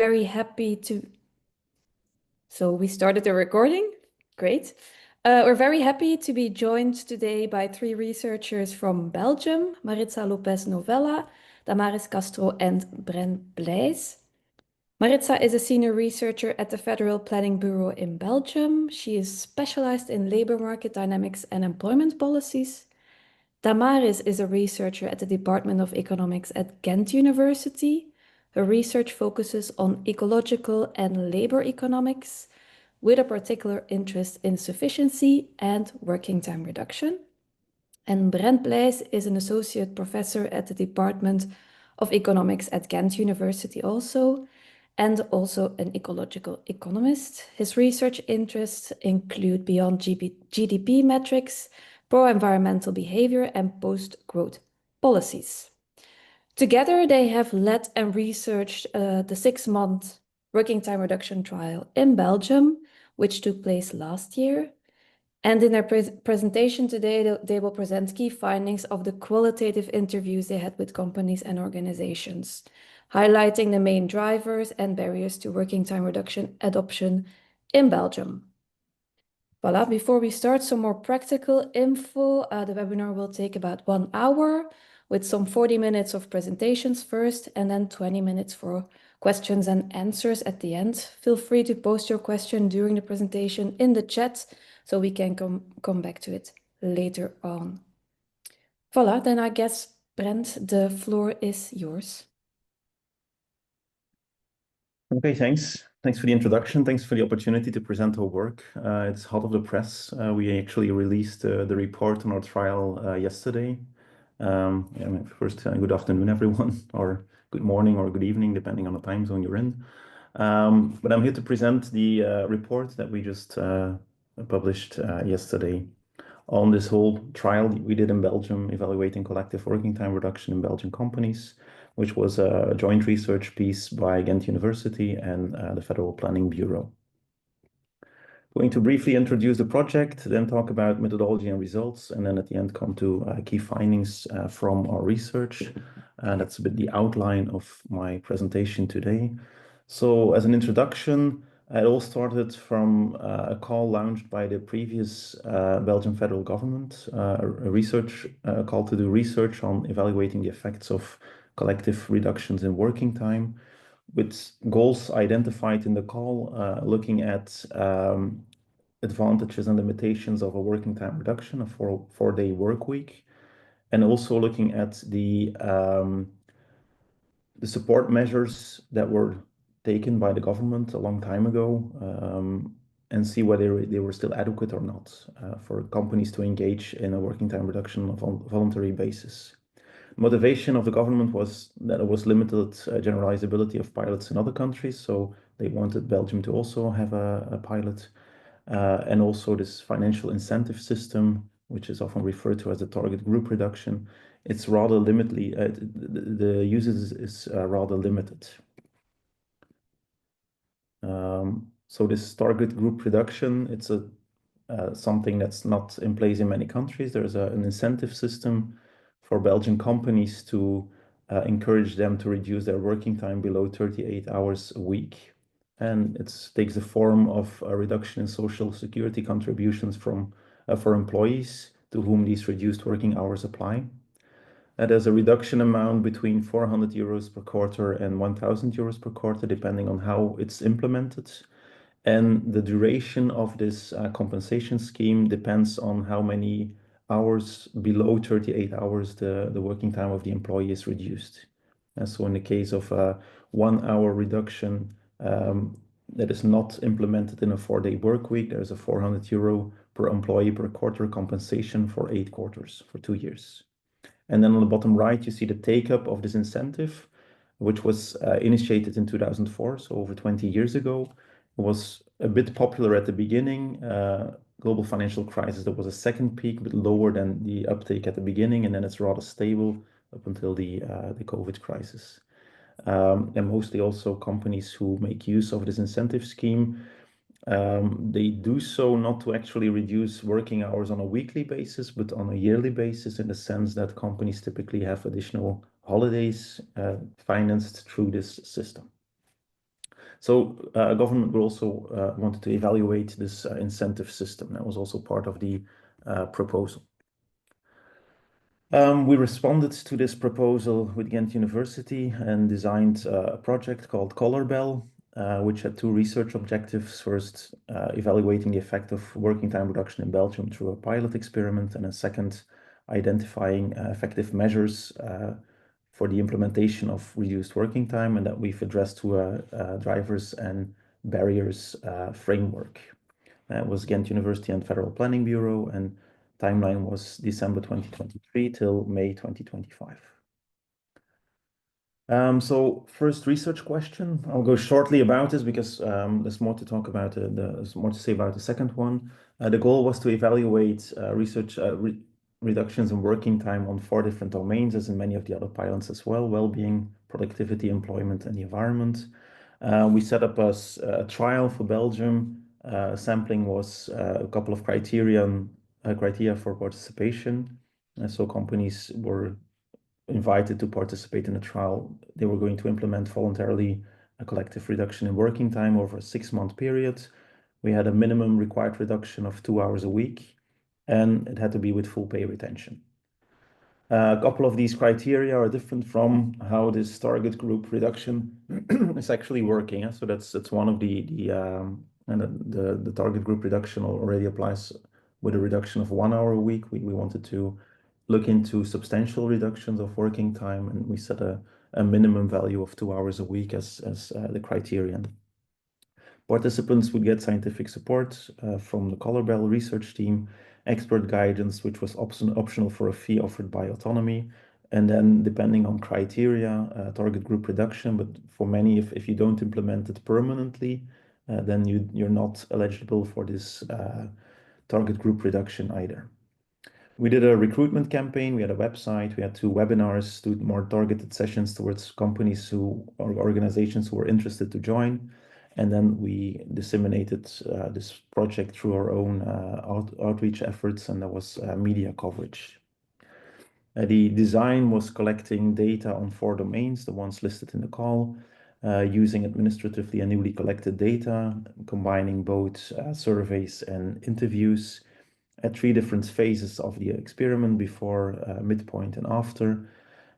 very happy to... So we started the recording. Great. We're very happy to be joined today by three researchers from Belgium, Maritza López Novella, Damaris, Castro, and Brent, Bleys. Maritza is a senior researcher at the Federal Planning Bureau in Belgium. She is specialized in labor market dynamics and employment policies. Damaris is a researcher at the Department of Economics at Ghent University. Her research focuses on ecological and labor economics, with a particular interest in sufficiency and working time reduction. And Brent Bleys is an associate professor at the Department of Economics at Ghent University also, and also an ecological economist. His research interests include beyond GDP metrics, pro-environmental behavior, and post-growth policies. Together, they have led and researched the 6-month working time reduction trial in Belgium, which took place last year. And in their presentation today, they will present key findings of the qualitative interviews they had with companies and organizations, highlighting the main drivers and barriers to working time reduction adoption in Belgium. Voilà, before we start, some more practical info. The webinar will take about 1 hour with some 40 minutes of presentations first and then 20 minutes for questions and answers at the end. Feel free to post your question during the presentation in the chat so we can come back to it later on. Voilà, then I guess, Brent, the floor is yours. Okay, thanks. Thanks for the introduction. Thanks for the opportunity to present our work. It's hot off the press. We actually released the report on our trial yesterday. First, good afternoon, everyone, or good morning or good evening, depending on the time zone you're in. But I'm here to present the report that we just published yesterday on this whole trial we did in Belgium, evaluating collective working time reduction in Belgian companies, which was a joint research piece by Ghent University and the Federal Planning Bureau. Going to briefly introduce the project, then talk about methodology and results, and then at the end come to key findings from our research. That's a bit the outline of my presentation today. So as an introduction, it all started from a call launched by the previous Belgian federal government, a research call to do research on evaluating the effects of collective reductions in working time, with goals identified in the call, looking at advantages and limitations of a working time reduction, a four-day work week, and also looking at the support measures that were taken by the government a long time ago, and see whether they were still adequate or not for companies to engage in a working time reduction on a voluntary basis. Motivation of the government was that it was limited generalizability of pilots in other countries, so they wanted Belgium to also have a pilot, and also this financial incentive system, which is often referred to as the target group reduction. It's rather limitedly, the usage is rather limited. So this target group reduction, it's something that's not in place in many countries. There's an incentive system for Belgian companies to encourage them to reduce their working time below 38 hours a week. And it takes the form of a reduction in social security contributions for employees to whom these reduced working hours apply. There's a reduction amount between 400 euros per quarter and 1,000 euros per quarter, depending on how it's implemented. And the duration of this compensation scheme depends on how many hours below 38 hours the working time of the employee is reduced. And so in the case of a 1 hour reduction that is not implemented in a 4-day work week, there's a 400 euro per employee per quarter compensation for 8 quarters, for 2 years. And then on the bottom right, you see the take-up of this incentive, which was initiated in 2004, so over 20 years ago. It was a bit popular at the beginning. Global financial crisis, there was a second peak, but lower than the uptake at the beginning, and then it's rather stable up until the COVID crisis. And mostly also companies who make use of this incentive scheme, they do so not to actually reduce working hours on a weekly basis, but on a yearly basis, in the sense that companies typically have additional holidays financed through this system. So government will also wanted to evaluate this incentive system. That was also part of the proposal. We responded to this proposal with Ghent University and designed a project called Colorbell, which had two research objectives. First, evaluating the effect of working time reduction in Belgium through a pilot experiment, and a second, identifying effective measures for the implementation of reduced working time, and that we've addressed to a drivers and barriers framework. It was Ghent University and Federal Planning Bureau, and timeline was December 2023 till May 2025. So first research question, I'll go shortly about this because there's more to talk about, there's more to say about the second one. The goal was to evaluate reductions in working time on 4 different domains, as in many of the other pilots as well: well-being, productivity, employment, and the environment. We set up a trial for Belgium. Sampling was a couple of criteria for participation. So companies were invited to participate in a trial. They were going to implement voluntarily a collective reduction in working time over a 6-month period. We had a minimum required reduction of 2 hours a week, and it had to be with full pay retention. A couple of these criteria are different from how this target group reduction is actually working. So that's one of the target group reduction already applies with a reduction of 1 hour a week. We wanted to look into substantial reductions of working time, and we set a minimum value of 2 hours a week as the criterion. Participants would get scientific support from the Colorbell research team, expert guidance, which was optional for a fee offered by autonomy, and then depending on criteria, target group reduction. But for many, if you don't implement it permanently, then you're not eligible for this target group reduction either. We did a recruitment campaign. We had a website. We had 2 webinars, 2 more targeted sessions towards companies or organizations who were interested to join. And then we disseminated this project through our own outreach efforts, and there was media coverage. The design was collecting data on 4 domains, the ones listed in the call, using administratively and newly collected data, combining both surveys and interviews at 3 different phases of the experiment: before, midpoint, and after.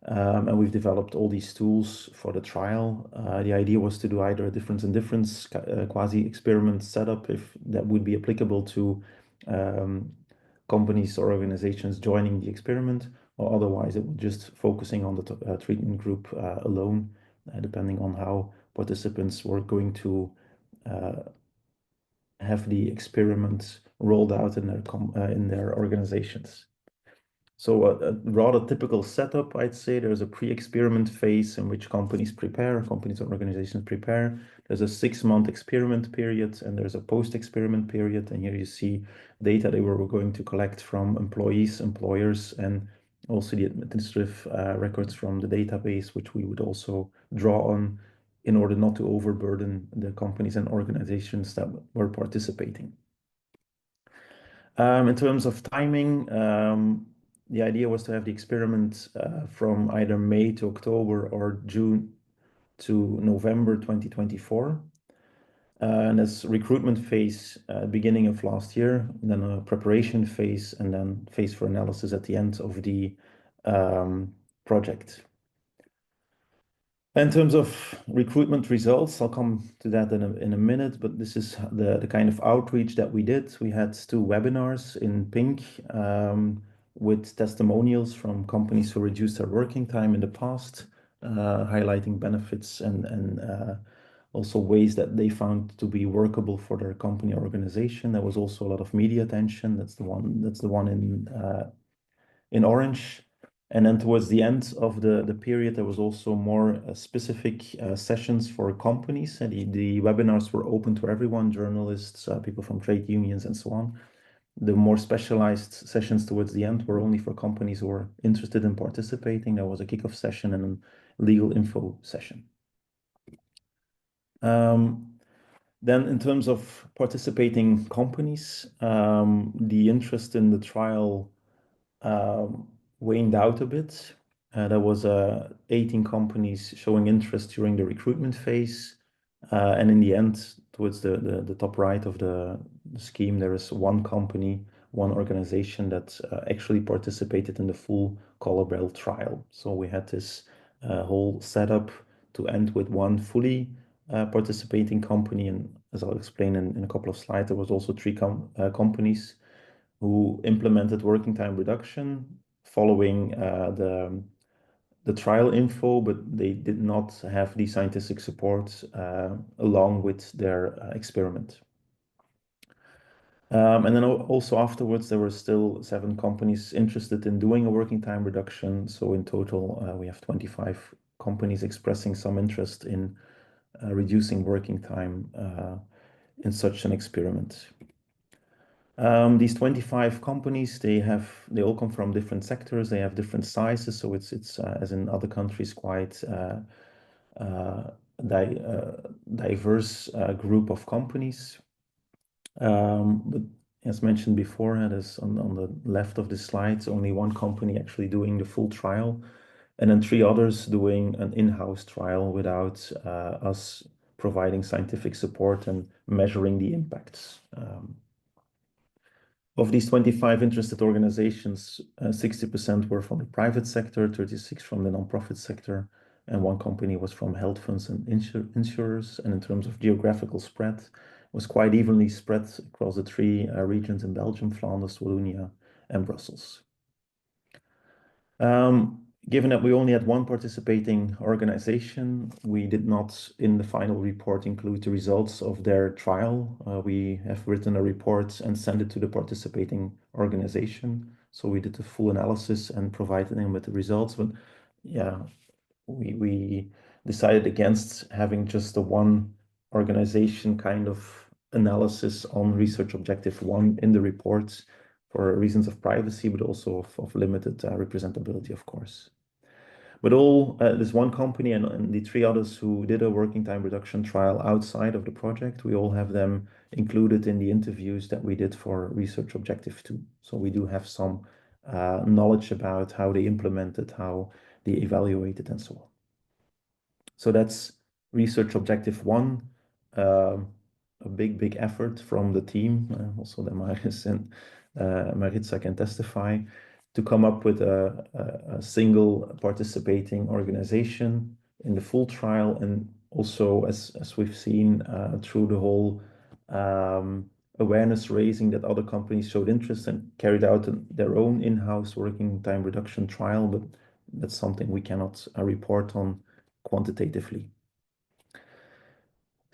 And we've developed all these tools for the trial. The idea was to do either a difference in difference quasi-experiment setup, if that would be applicable to companies or organizations joining the experiment, or otherwise it would just focusing on the treatment group alone, depending on how participants were going to have the experiment rolled out in their organizations. So a rather typical setup, I'd say. There's a pre-experiment phase in which companies and organizations prepare. There's a 6-month experiment period, and there's a post-experiment period. And here you see data they were going to collect from employees, employers, and also the administrative records from the database, which we would also draw on in order not to overburden the companies and organizations that were participating. In terms of timing, the idea was to have the experiment from either May to October or June to November 2024. And as recruitment phase, beginning of last year, then a preparation phase, and then phase for analysis at the end of the project. In terms of recruitment results, I'll come to that in a minute, but this is the kind of outreach that we did. We had 2 webinars in pink with testimonials from companies who reduced their working time in the past, highlighting benefits and also ways that they found to be workable for their company or organization. There was also a lot of media attention. That's the one in orange. And then towards the end of the period, there was also more specific sessions for companies. And the webinars were open to everyone: journalists, people from trade unions, and so on. The more specialized sessions towards the end were only for companies who were interested in participating. There was a kickoff session and a legal info session. Then in terms of participating companies, the interest in the trial waned out a bit. There was 18 companies showing interest during the recruitment phase, And in the end, towards the top right of the scheme, there is one company, one organization that actually participated in the full Color trial. So we had this whole setup to end with one fully participating company. And as I'll explain in a couple of slides, there was also three companies who implemented working time reduction following the trial info, but they did not have the scientific support along with their experiment. And then also afterwards, there were still 7 companies interested in doing a working time reduction. So in total, we have 25 companies expressing some interest in reducing working time in such an experiment. These 25 companies, they all come from different sectors. They have different sizes. So it's as in other countries, quite diverse group of companies. But as mentioned before, there's on the left of the slides, only one company actually doing the full trial, and then 3 others doing an in-house trial without us providing scientific support and measuring the impacts. Of these 25 interested organizations, 60% were from the private sector, 36 from the nonprofit sector, and 1 company was from health funds and insurers. And in terms of geographical spread, it was quite evenly spread across the 3 regions in Belgium, Flanders, Wallonia, and Brussels. Given that we only had 1 participating organization, we did not, in the final report, include the results of their trial. We have written a report and sent it to the participating organization. So we did a full analysis and provided them with the results. But yeah, we decided against having just a 1 organization kind of analysis on research objective 1 in the report, for reasons of privacy, but also of limited representability, of course. But all this 1 company and the 3 others who did a working time reduction trial outside of the project, we all have them included in the interviews that we did for research objective 2. So we do have some knowledge about how they implemented, how they evaluated, and so on. So that's research objective 1. A big effort from the team, also Damaris and Maritza can testify, to come up with a single participating organization in the full trial. And also, as we've seen through the whole awareness raising, that other companies showed interest and carried out their own in-house working time reduction trial, but that's something we cannot report on quantitatively.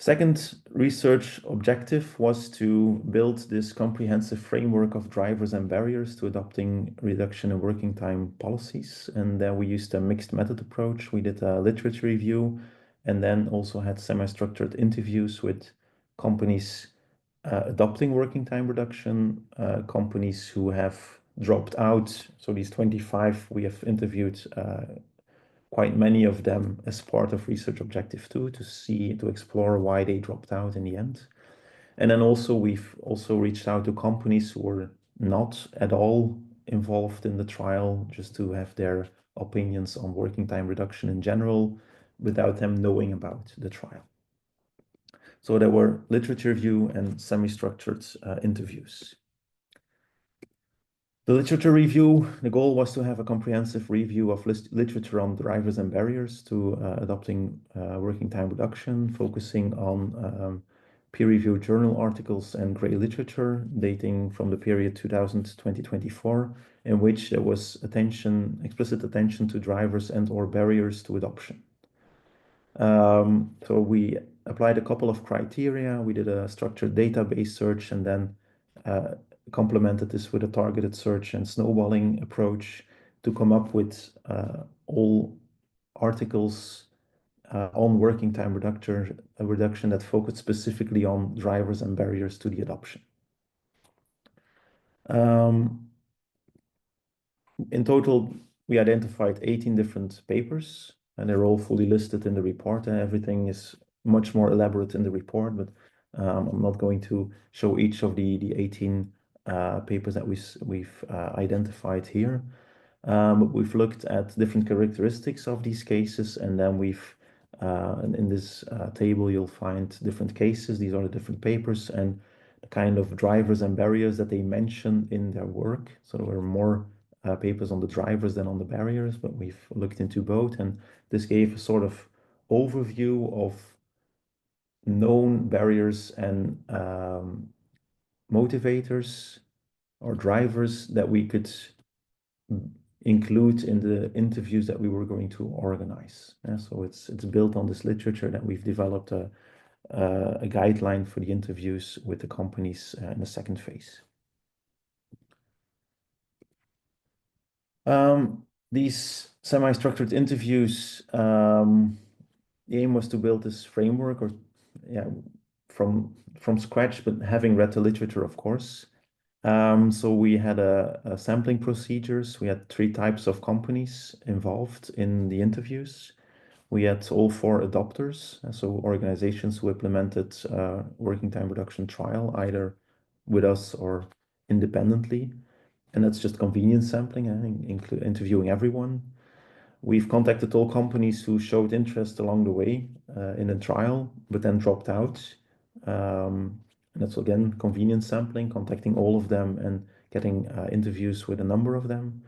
Second research objective was to build this comprehensive framework of drivers and barriers to adopting reduction in working time policies. And then we used a mixed method approach. We did a literature review and then also had semi-structured interviews with companies adopting working time reduction, companies who have dropped out. So these 25, we have interviewed quite many of them as part of research objective 2 to explore why they dropped out in the end. And then also we've also reached out to companies who were not at all involved in the trial, just to have their opinions on working time reduction in general without them knowing about the trial. So there were literature review and semi-structured interviews. The literature review, the goal was to have a comprehensive review of literature on drivers and barriers to adopting working time reduction, focusing on peer-reviewed journal articles and grey literature dating from the period 2000-2024, in which there was explicit attention to drivers and/or barriers to adoption. So we applied a couple of criteria. We did a structured database search and then complemented this with a targeted search and snowballing approach to come up with all articles on working time reduction that focused specifically on drivers and barriers to the adoption. In total, we identified 18 different papers, and they're all fully listed in the report, and everything is much more elaborate in the report, but I'm not going to show each of the 18 papers that we've identified here. We've looked at different characteristics of these cases, and then we've And in this table, you'll find different cases. These are the different papers and the kind of drivers and barriers that they mention in their work. So there were more papers on the drivers than on the barriers, but we've looked into both. And this gave a sort of overview of known barriers and motivators or drivers that we could include in the interviews that we were going to organize. So it's built on this literature that we've developed a guideline for the interviews with the companies in the second phase. These semi-structured interviews, the aim was to build this framework, or from scratch, but having read the literature, of course. So we had a sampling procedures. We had 3 types of companies involved in the interviews. We had all 4 adopters, so organizations who implemented working time reduction trial, either with us or independently. And that's just convenience sampling, interviewing everyone. We've contacted all companies who showed interest along the way in a trial, but then dropped out. And that's again convenience sampling, contacting all of them and getting interviews with a number of them.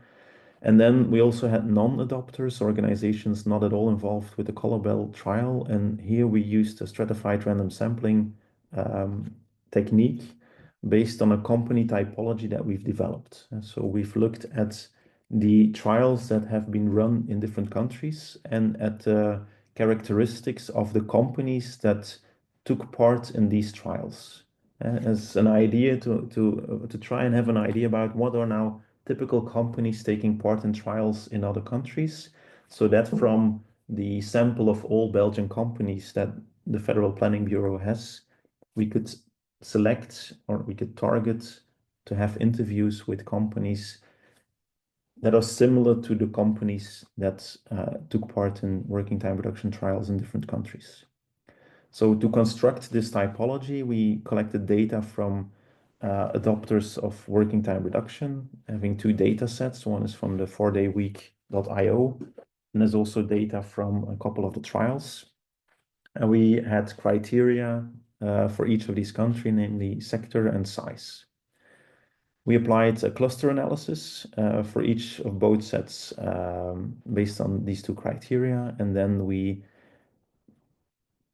And then we also had non-adopters, organizations not at all involved with the color bell trial. And here we used a stratified random sampling technique based on a company typology that we've developed. And so we've looked at the trials that have been run in different countries and at the characteristics of the companies that took part in these trials. As an idea to try and have an idea about what are now typical companies taking part in trials in other countries, so that from the sample of all Belgian companies that the Federal Planning Bureau has, we could select or we could target to have interviews with companies that are similar to the companies that took part in working time reduction trials in different countries. So to construct this typology, we collected data from adopters of working time reduction, having 2 data sets. One is from the 4dayweek.io, and there's also data from a couple of the trials. And we had criteria for each of these countries, namely sector and size. We applied a cluster analysis for each of both sets based on these 2 criteria, and then we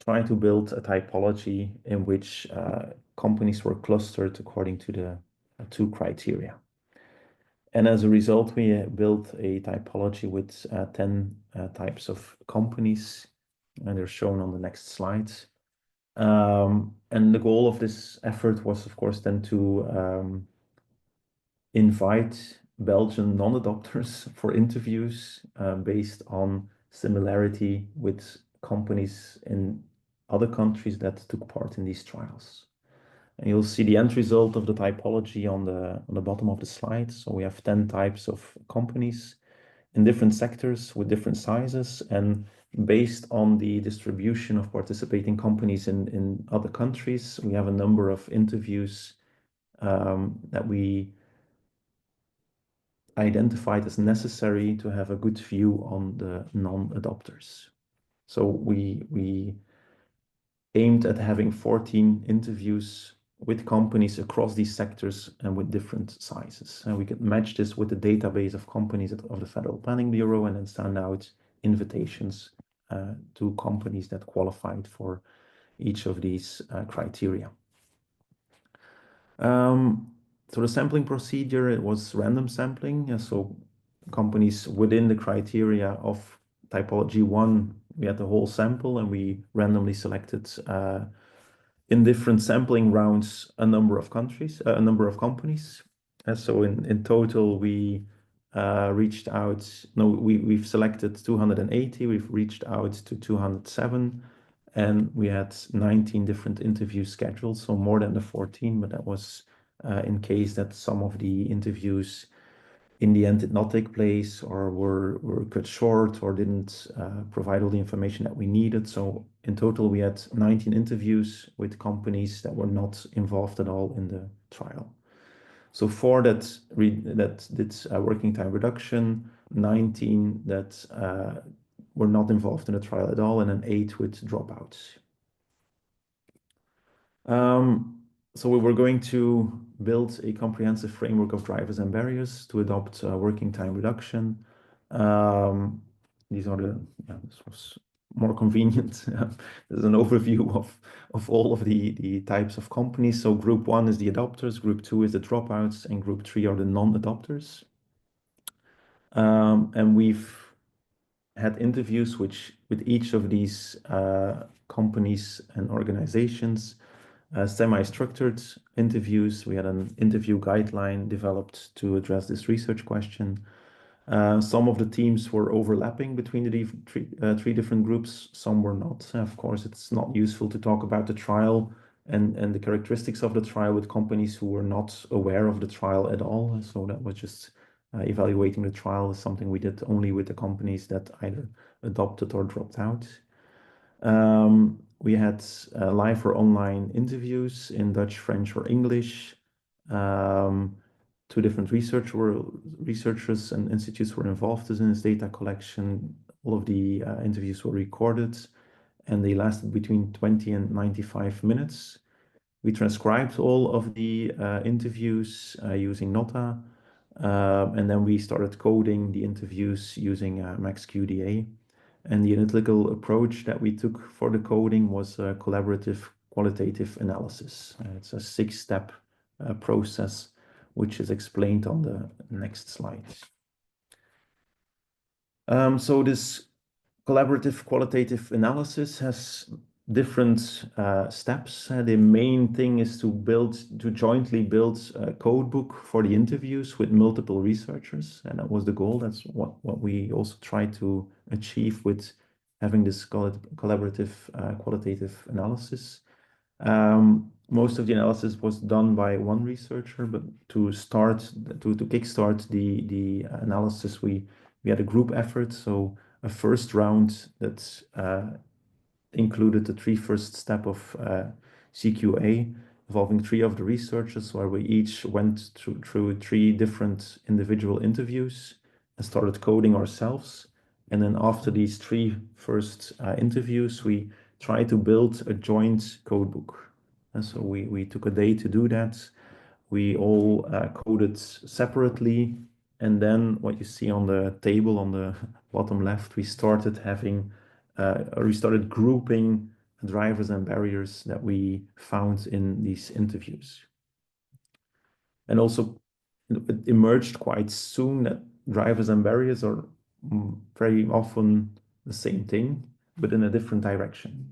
try to build a typology in which companies were clustered according to the 2 criteria. And as a result, we built a typology with 10 types of companies, and they're shown on the next slide. And the goal of this effort was, of course, then to invite Belgian non-adopters for interviews based on similarity with companies in other countries that took part in these trials. And you'll see the end result of the typology on the bottom of the slide. So we have 10 types of companies in different sectors with different sizes, and based on the distribution of participating companies in other countries, we have a number of interviews that we identified as necessary to have a good view on the non-adopters. So we aimed at having 14 interviews with companies across these sectors and with different sizes. And we could match this with the database of companies of the Federal Planning Bureau and then send out invitations to companies that qualified for each of these criteria. So the sampling procedure, it was random sampling. So companies within the criteria of typology 1, we had the whole sample and we randomly selected in different sampling rounds a number of companies. So in total, we reached out, we've selected 280, we've reached out to 207, and we had 19 different interviews scheduled, so more than the 14, but that was in case that some of the interviews in the end did not take place or were cut short or didn't provide all the information that we needed. So in total, we had 19 interviews with companies that were not involved at all in the trial. So 4 that did working time reduction, 19 that were not involved in the trial at all, and then 8 with dropouts. So we were going to build a comprehensive framework of drivers and barriers to adopt working time reduction. These are this was more convenient. There's an overview of all of the types of companies. So group 1 is the adopters, group 2 is the dropouts, and group 3 are the non-adopters. And we've had interviews with each of these companies and organizations, semi-structured interviews. We had an interview guideline developed to address this research question. Some of the teams were overlapping between the three different groups. Some were not. Of course, it's not useful to talk about the trial and the characteristics of the trial with companies who were not aware of the trial at all. So that was just evaluating the trial is something we did only with the companies that either adopted or dropped out. We had live or online interviews in Dutch, French, or English. 2 different researchers and institutes were involved in this data collection. All of the interviews were recorded, and they lasted between 20 and 95 minutes. We transcribed all of the interviews using Nota, and then we started coding the interviews using MaxQDA. And the analytical approach that we took for the coding was a collaborative qualitative analysis. It's a 6-step process, which is explained on the next slide. So this collaborative qualitative analysis has different steps. The main thing is to jointly build a code book for the interviews with multiple researchers, and that was the goal. That's what we also tried to achieve with having this collaborative qualitative analysis. Most of the analysis was done by one researcher, but to kickstart the analysis, we had a group effort. So a first round that included the 3 first step of CQA, involving 3 of the researchers, where we each went through 3 different individual interviews and started coding ourselves. And then after these 3 first interviews, we tried to build a joint code book. And so we took a day to do that. We all coded separately. And then what you see on the table on the bottom left, we started grouping drivers and barriers that we found in these interviews. And also it emerged quite soon that drivers and barriers are very often the same thing, but in a different direction.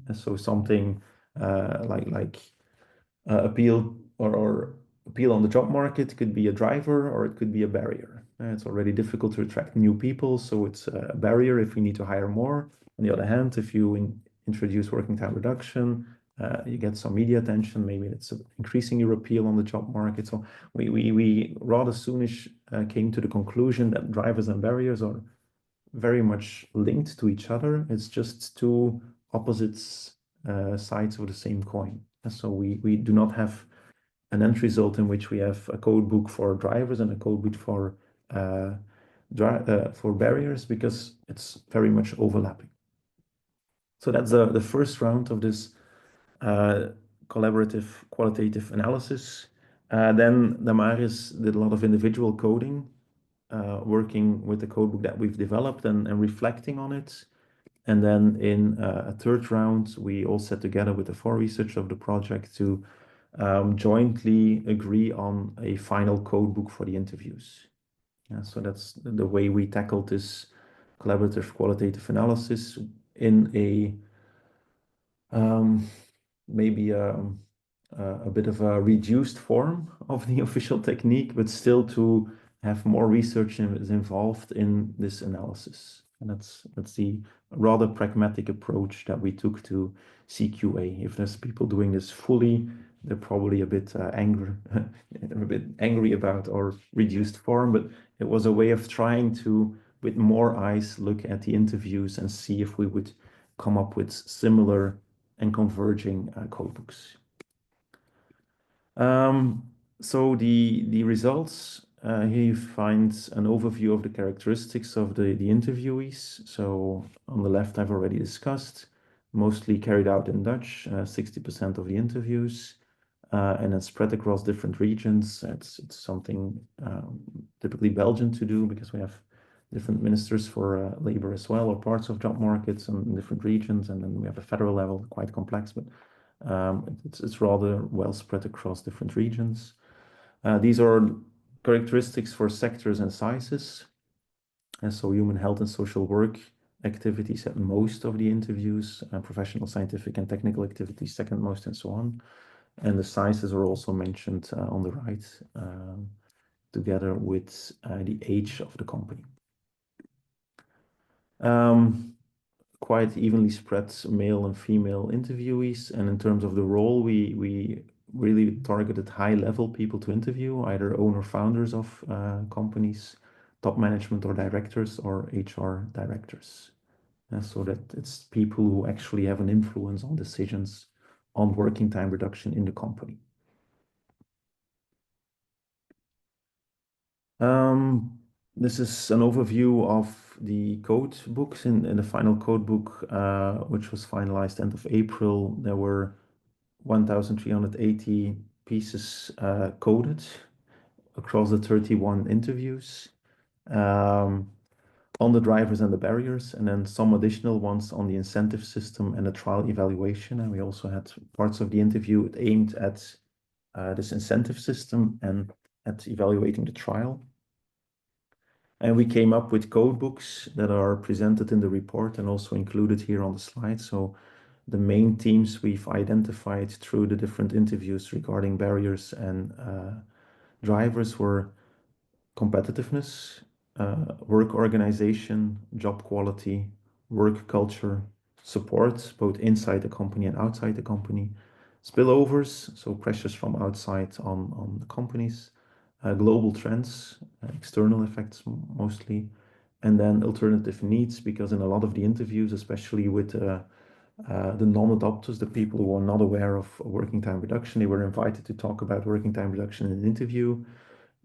And so something like appeal or appeal on the job market could be a driver, or it could be a barrier. It's already difficult to attract new people, so it's a barrier if we need to hire more. On the other hand, if you introduce working time reduction, you get some media attention. Maybe it's increasing your appeal on the job market. So we rather soonish came to the conclusion that drivers and barriers are very much linked to each other. It's just 2 opposite sides of the same coin. And so we do not have an end result in which we have a code book for drivers and a code book for barriers, because it's very much overlapping. So that's the first round of this collaborative qualitative analysis. Then Damaris did a lot of individual coding, working with the code book that we've developed and reflecting on it. And then in a 3rd round, we all sat together with the 4 researchers of the project to jointly agree on a final code book for the interviews. So that's the way we tackled this collaborative qualitative analysis in a maybe a bit of a reduced form of the official technique, but still to have more research involved in this analysis. And that's the rather pragmatic approach that we took to CQA. If there's people doing this fully, they're probably a bit angry about our reduced form, but it was a way of trying to, with more eyes, look at the interviews and see if we would come up with similar and converging code books. So the results here you find an overview of the characteristics of the interviewees. So on the left, I've already discussed, mostly carried out in Dutch, 60% of the interviews, and then spread across different regions. It's something typically Belgian to do because we have different ministers for labor as well, or parts of job markets and different regions. And then we have a federal level, quite complex, but it's rather well spread across different regions. These are characteristics for sectors and sizes. And so human health and social work activities at most of the interviews, professional, scientific, and technical activities second most, and so on. And the sizes are also mentioned on the right, together with the age of the company. Quite evenly spread male and female interviewees. And in terms of the role, we really targeted high-level people to interview, either owner founders of companies, top management or directors, or HR directors. So that it's people who actually have an influence on decisions on working time reduction in the company. This is an overview of the code books. In the final code book, which was finalized end of April, there were 1,380 pieces coded across the 31 interviews on the drivers and the barriers, and then some additional ones on the incentive system and the trial evaluation. And we also had parts of the interview aimed at this incentive system and at evaluating the trial. And we came up with code books that are presented in the report and also included here on the slide. So the main themes we've identified through the different interviews regarding barriers and drivers were competitiveness, work organization, job quality, work culture, support, both inside the company and outside the company, spillovers, so pressures from outside on the companies, global trends, external effects mostly, and then alternative needs, because in a lot of the interviews, especially with the non-adopters, the people who are not aware of working time reduction, they were invited to talk about working time reduction in an interview,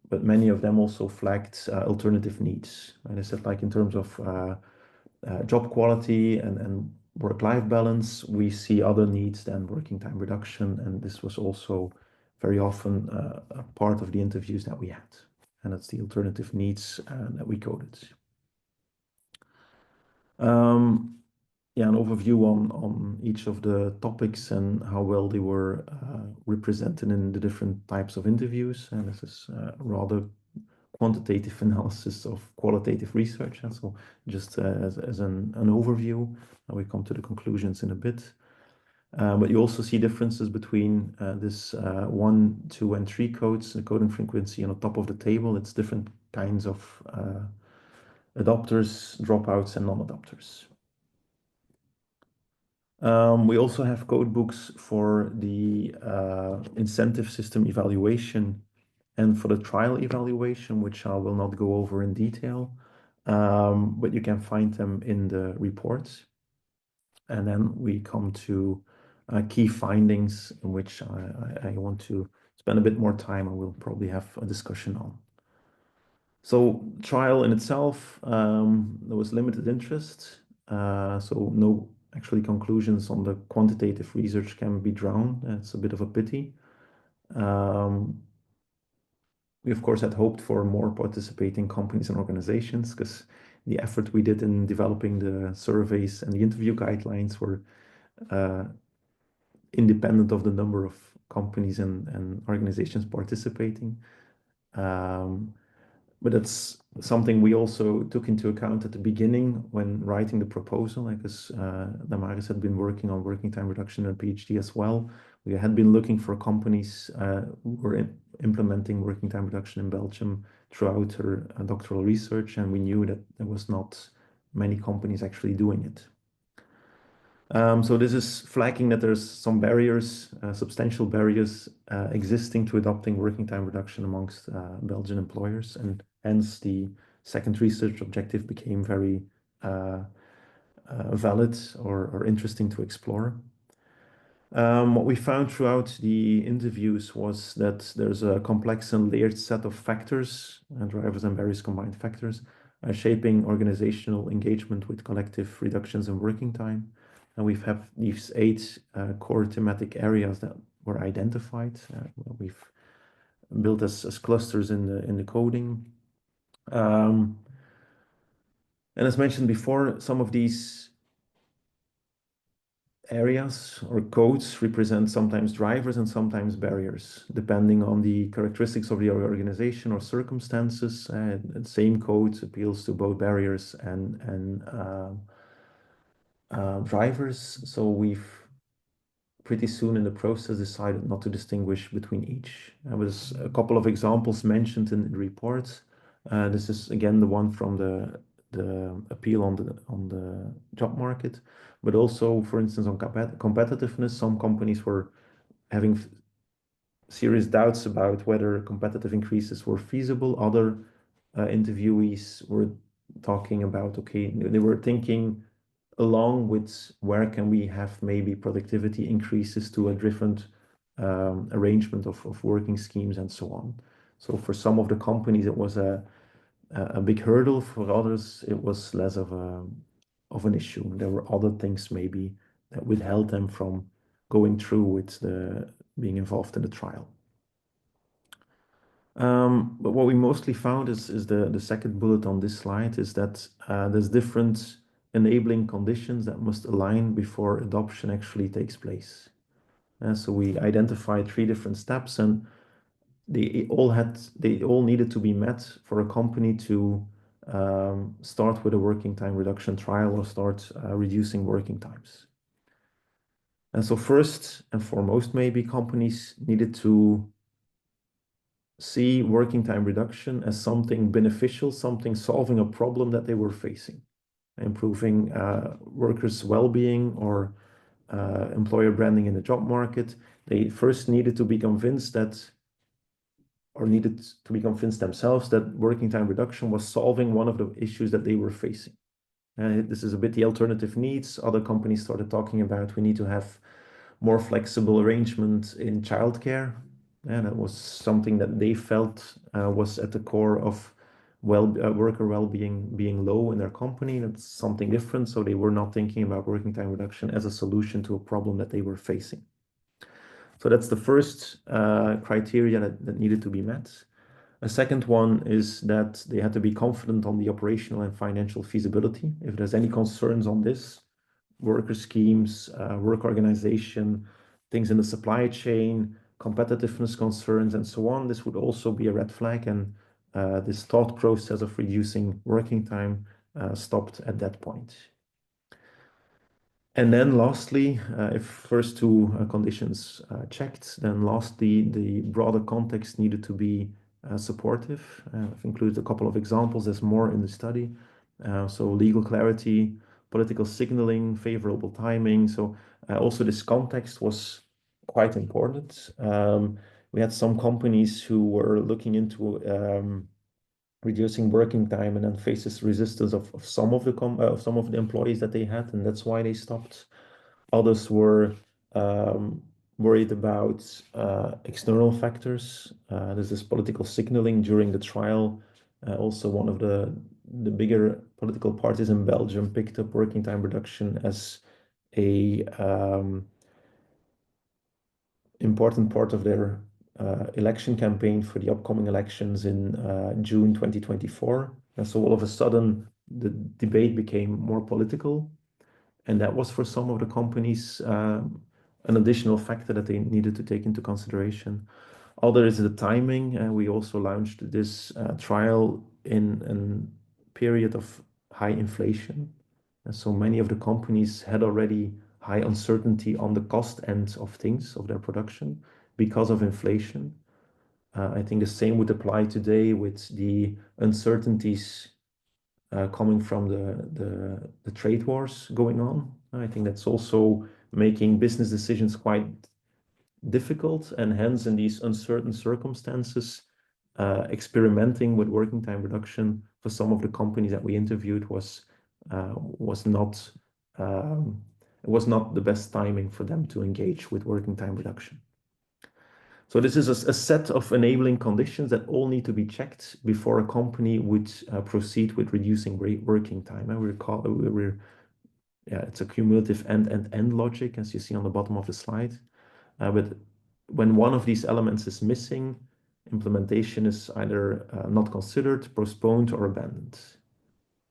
but many of them also flagged alternative needs. And I said, like in terms of job quality and work-life balance, we see other needs than working time reduction, and this was also very often a part of the interviews that we had, and that's the alternative needs that we coded. Yeah, an overview on each of the topics and how well they were represented in the different types of interviews, and this is rather quantitative analysis of qualitative research. And so just as an overview, we come to the conclusions in a bit. But you also see differences between this 1, 2, and 3 codes, the coding frequency on the top of the table. It's different kinds of adopters, dropouts, and non-adopters. We also have code books for the incentive system evaluation and for the trial evaluation, which I will not go over in detail, but you can find them in the reports. And then we come to key findings, in which I want to spend a bit more time and we'll probably have a discussion on. So trial in itself, there was limited interest, so no actually conclusions on the quantitative research can be drawn. It's a bit of a pity. We of course had hoped for more participating companies and organizations, because the effort we did in developing the surveys and the interview guidelines were independent of the number of companies and organizations participating. But that's something we also took into account at the beginning when writing the proposal, because Damaris had been working on working time reduction in a PhD as well. We had been looking for companies who were implementing working time reduction in Belgium throughout her doctoral research, and we knew that there was not many companies actually doing it. So this is flagging that there's some barriers, substantial barriers existing to adopting working time reduction amongst Belgian employers, and hence the second research objective became very valid or interesting to explore. What we found throughout the interviews was that there's a complex and layered set of factors, drivers and various combined factors, shaping organizational engagement with collective reductions in working time. And we've had these 8 core thematic areas that were identified. We've built as clusters in the coding. And as mentioned before, some of these areas or codes represent sometimes drivers and sometimes barriers, depending on the characteristics of the organization or circumstances. The same code appeals to both barriers and drivers. So we've pretty soon in the process decided not to distinguish between each. There was a couple of examples mentioned in the report. This is again the one from the appeal on the job market, but also, for instance, on competitiveness. Some companies were having serious doubts about whether competitive increases were feasible. Other interviewees were talking about, okay, they were thinking along with where can we have maybe productivity increases to a different arrangement of working schemes and so on. So for some of the companies, it was a big hurdle. For others, it was less of an issue. There were other things maybe that withheld them from going through with being involved in the trial. But what we mostly found is the second bullet on this slide is that there's different enabling conditions that must align before adoption actually takes place. So we identified 3 different steps, and they all needed to be met for a company to start with a working time reduction trial or start reducing working times. And so first and foremost, maybe companies needed to see working time reduction as something beneficial, something solving a problem that they were facing, improving workers' well-being or employer branding in the job market. They first needed to be convinced themselves that working time reduction was solving one of the issues that they were facing. This is a bit the alternative needs. Other companies started talking about we need to have more flexible arrangement in childcare. And that was something that they felt was at the core of worker well-being being low in their company. That's something different. So they were not thinking about working time reduction as a solution to a problem that they were facing. So that's the first criteria that needed to be met. A second one is that they had to be confident on the operational and financial feasibility. If there's any concerns on this, worker schemes, work organization, things in the supply chain, competitiveness concerns, and so on, this would also be a red flag. And this thought process of reducing working time stopped at that point. And then lastly, if first 2 conditions checked, then lastly, the broader context needed to be supportive. I've included a couple of examples. There's more in the study. So legal clarity, political signaling, favorable timing. So also this context was quite important. We had some companies who were looking into reducing working time and then faces resistance of some of the employees that they had, and that's why they stopped. Others were worried about external factors. There's this political signaling during the trial. Also, one of the bigger political parties in Belgium picked up working time reduction as a important part of their election campaign for the upcoming elections in June 2024. And so all of a sudden, the debate became more political. And that was for some of the companies an additional factor that they needed to take into consideration. Other is the timing. We also launched this trial in a period of high inflation. And so many of the companies had already high uncertainty on the cost end of things, of their production, because of inflation. I think the same would apply today with the uncertainties coming from the trade wars going on. I think that's also making business decisions quite difficult, and hence in these uncertain circumstances, experimenting with working time reduction for some of the companies that we interviewed was not it was not the best timing for them to engage with working time reduction. So this is a set of enabling conditions that all need to be checked before a company would proceed with reducing working time. And it's a cumulative end logic, as you see on the bottom of the slide. But when one of these elements is missing, implementation is either not considered, postponed, or abandoned.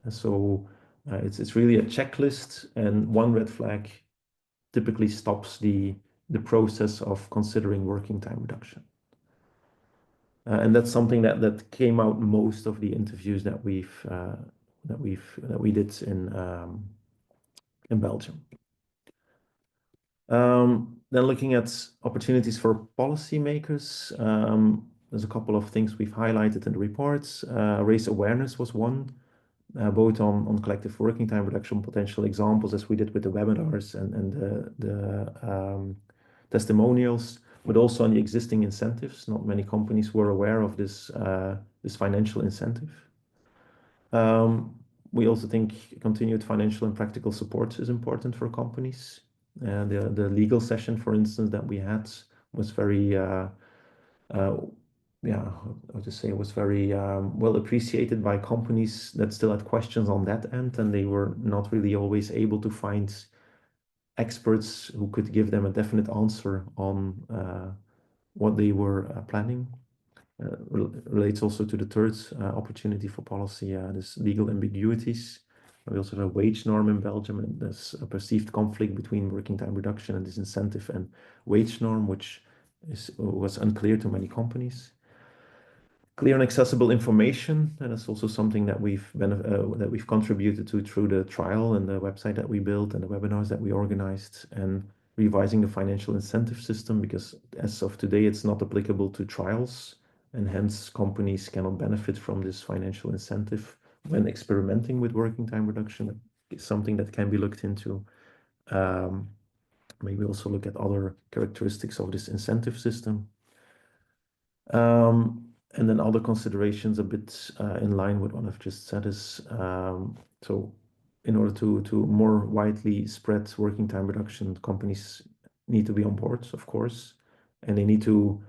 And so it's really a checklist, and one red flag typically stops the process of considering working time reduction. And that's something that came out most of the interviews that we did in Belgium. Then looking at opportunities for policymakers, there's a couple of things we've highlighted in the reports. Raise awareness was one, both on collective working time reduction potential examples, as we did with the webinars and the testimonials, but also on the existing incentives. Not many companies were aware of this financial incentive. We also think continued financial and practical support is important for companies. The legal session, for instance, that we had was very, was very well appreciated by companies that still had questions on that end, and they were not really always able to find experts who could give them a definite answer on what they were planning. Relates also to the third opportunity for policy, this legal ambiguities. We also have a wage norm in Belgium, and there's a perceived conflict between working time reduction and disincentive and wage norm, which was unclear to many companies. Clear and accessible information, and that's also something that we've contributed to through the trial and the website that we built and the webinars that we organized, and revising the financial incentive system, because as of today, it's not applicable to trials, and hence companies cannot benefit from this financial incentive when experimenting with working time reduction. It's something that can be looked into. Maybe also look at other characteristics of this incentive system. And then other considerations a bit in line with what I've just said is, so in order to more widely spread working time reduction, companies need to be on board, of course, and they need to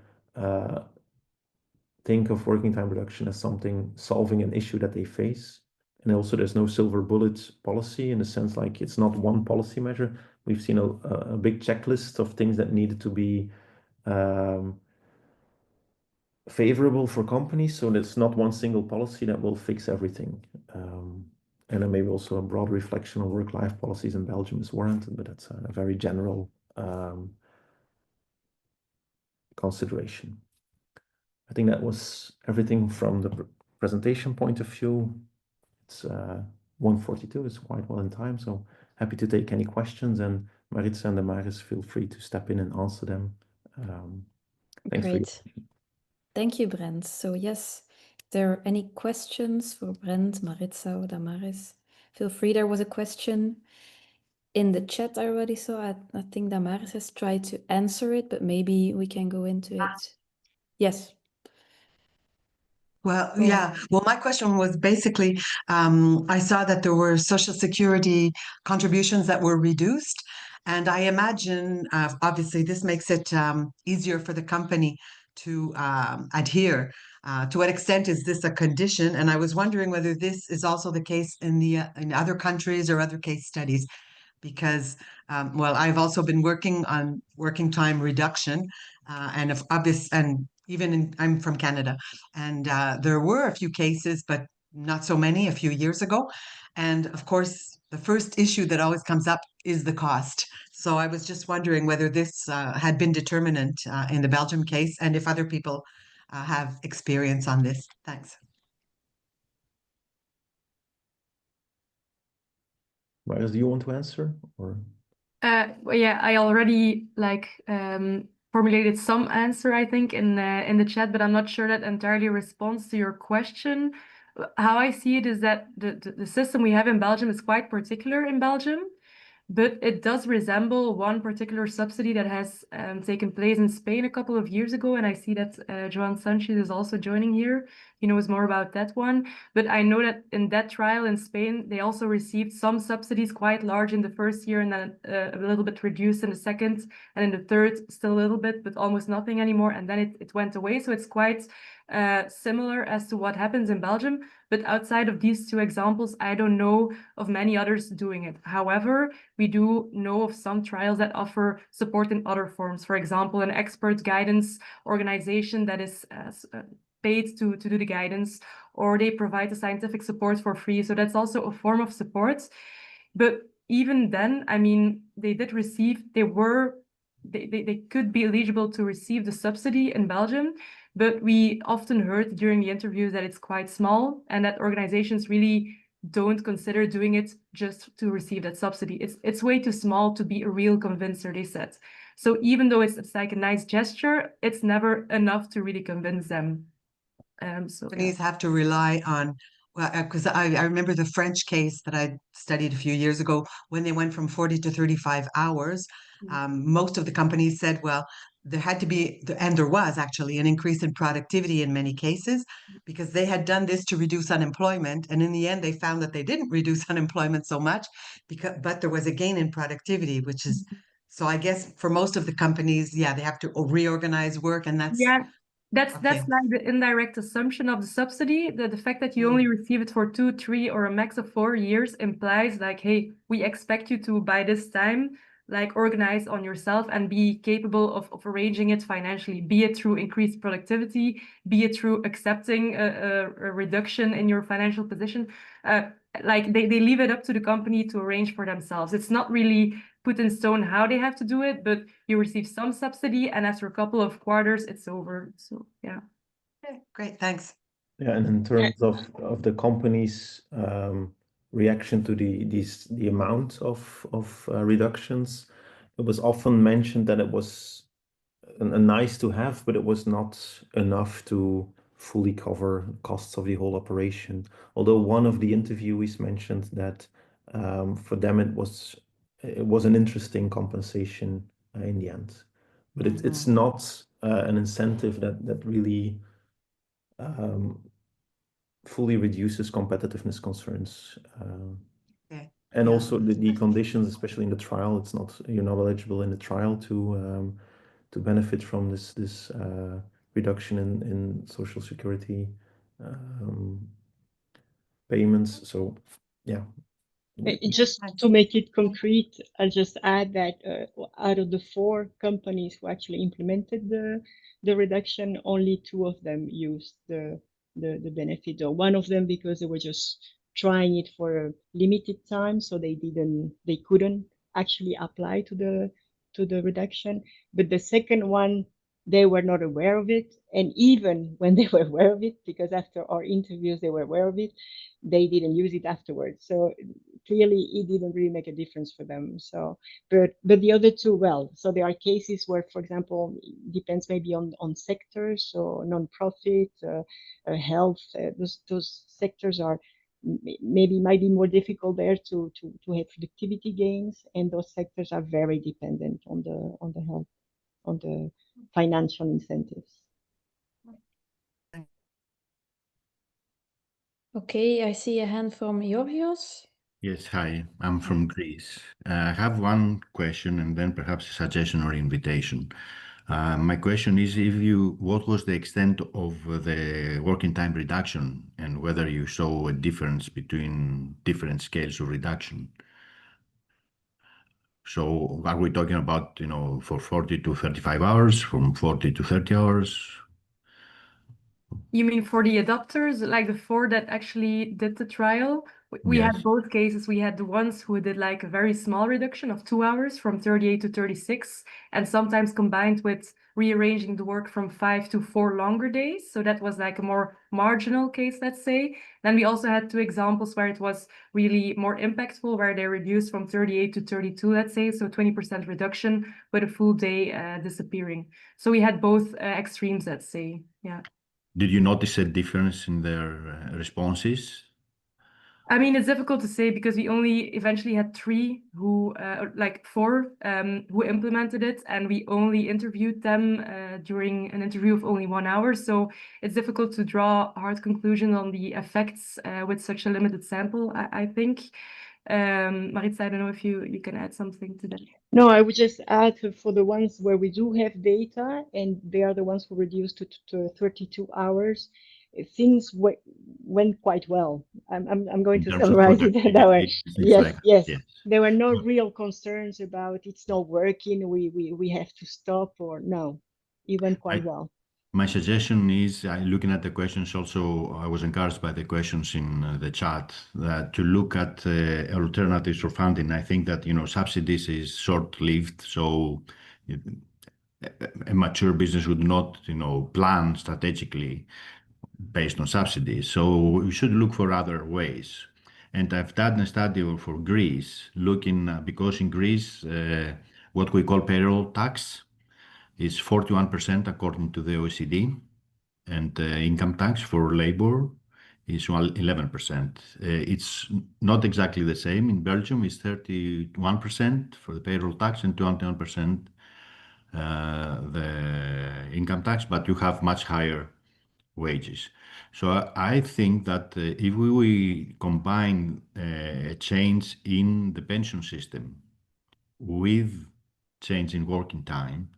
think of working time reduction as something solving an issue that they face. And also there's no silver bullet policy, in the sense like it's not one policy measure. We've seen a big checklist of things that needed to be favorable for companies. So there's not one single policy that will fix everything. And then maybe also a broad reflection on work-life policies in Belgium is warranted, but that's a very general consideration. I think that was everything from the presentation point of view. It's 1:42, it's quite well in time, so happy to take any questions, and Maritza and Damaris, feel free to step in and answer them. Thanks. Great. Thank you, Brent. So yes, if there are any questions for Brent, Maritza, or Damaris, feel free. There was a question in the chat I already saw. I think Damaris has tried to answer it, but maybe we can go into it. Yes. Well, yeah. Well, my question was basically, I saw that there were Social Security contributions that were reduced. And I imagine, obviously, this makes it easier for the company to adhere. To what extent is this a condition? And I was wondering whether this is also the case in other countries or other case studies. Because, well, I've also been working on working time reduction, and even I'm from Canada, and there were a few cases, but not so many a few years ago. And of course, the first issue that always comes up is the cost. So I was just wondering whether this had been determinant in the Belgium case, and if other people have experience on this. Thanks. Maris, do you want to answer, or? Well, yeah, I already formulated some answer, I think, in the chat, but I'm not sure that entirely responds to your question. How I see it is that the system we have in Belgium is quite particular in Belgium. But it does resemble one particular subsidy that has taken place in Spain a couple of years ago. And I see that Joan Sanchez is also joining here. He knows more about that one. But I know that in that trial in Spain, they also received some subsidies quite large in the first year and then a little bit reduced in the second. And in the third, still a little bit, but almost nothing anymore. And then it went away. So it's quite similar as to what happens in Belgium. But outside of these two examples, I don't know of many others doing it. However, we do know of some trials that offer support in other forms. For example, an expert guidance organization that is paid to do the guidance, or they provide the scientific support for free. So that's also a form of support. But even then, I mean, they could be eligible to receive the subsidy in Belgium, but we often heard during the interviews that it's quite small and that organizations really don't consider doing it just to receive that subsidy. It's way too small to be a real convincer, they said. So even though it's like a nice gesture, it's never enough to really convince them. Companies have to rely on, well, because I remember the French case that I studied a few years ago when they went from 40 to 35 hours. Most of the companies said, well, there had to be, and there was actually an increase in productivity in many cases because they had done this to reduce unemployment. And in the end, they found that they didn't reduce unemployment so much, but there was a gain in productivity, which is, so I guess for most of the companies, yeah, they have to reorganize work, and that's That's okay. like the indirect assumption of the subsidy. The fact that you only receive it for 2, 3, or a max of 4 years implies like, hey, we expect you to by this time like organize on yourself and be capable of arranging it financially, be it through increased productivity, be it through accepting a reduction in your financial position. Like they leave it up to the company to arrange for themselves. It's not really put in stone how they have to do it, but you receive some subsidy, and after a couple of quarters, it's over. So yeah. Okay, great, thanks. Yeah, and in terms of the company's reaction to the amount of reductions, it was often mentioned that it was a nice to have, but it was not enough to fully cover costs of the whole operation. Although one of the interviewees mentioned that for them it was an interesting compensation in the end, but it's not an incentive that really fully reduces competitiveness concerns. Okay. And Yeah. also the conditions, especially in the trial, you're not eligible in the trial to benefit from this reduction in social security payments. So yeah. Just to make it concrete, I'll just add that out of the 4 companies who actually implemented the reduction, only 2 of them used the benefit, or one of them because they were just trying it for a limited time, so they couldn't actually apply to the reduction. But the second one, they were not aware of it, and even when they were aware of it, because after our interviews they were aware of it, they didn't use it afterwards. So clearly it didn't really make a difference for them. So but the other 2, well, so there are cases where, for example, depends maybe on sectors, so non-profit, health, those sectors are might be more difficult there to have productivity gains, and those sectors are very dependent on the health, on the financial incentives. Okay, I see a hand from Georgios. Yes, hi, I'm from Greece. I have one question and then perhaps a suggestion or invitation. My question is what was the extent of the working time reduction and whether you saw a difference between different scales of reduction? So are we talking about, for 40 to 35 hours, from 40 to 30 hours? You mean for the adopters, like the 4 that actually did the trial? We Yes. had both cases. We had the ones who did like a very small reduction of 2 hours from 38 to 36, and sometimes combined with rearranging the work from 5 to 4 longer days. So that was like a more marginal case, let's say. Then we also had 2 examples where it was really more impactful, where they reduced from 38 to 32, let's say, so 20% reduction with a full day disappearing. So we had both extremes, let's say. Yeah. Did you notice a difference in their responses? I mean, it's difficult to say because we only eventually had three who, four who implemented it, and we only interviewed them during an interview of only 1 hour. So it's difficult to draw a hard conclusion on the effects with such a limited sample, I think. Maritza, I don't know if you can add something to that. No, I would just add for the ones where we do have data, and they are the ones who reduced to 32 hours. Things went quite well. I'm going In to terms of summarize it that way. productivity, things Yes, like that. yes. Yes. There were no real concerns about it's not working. We have to stop, or no. It went quite well. My suggestion is, looking at the questions also, I was encouraged by the questions in the chat, that to look at alternatives for funding. I think that, subsidies is short-lived, so a mature business would not, plan strategically based on subsidies. So we should look for other ways. And I've done a study for Greece, looking, because in Greece, what we call payroll tax is 41% according to the OECD, and income tax for labor is 11%. It's not exactly the same. In Belgium, it's 31% for the payroll tax and 21% the income tax, but you have much higher wages. So I think that if we combine a change in the pension system with change in working time,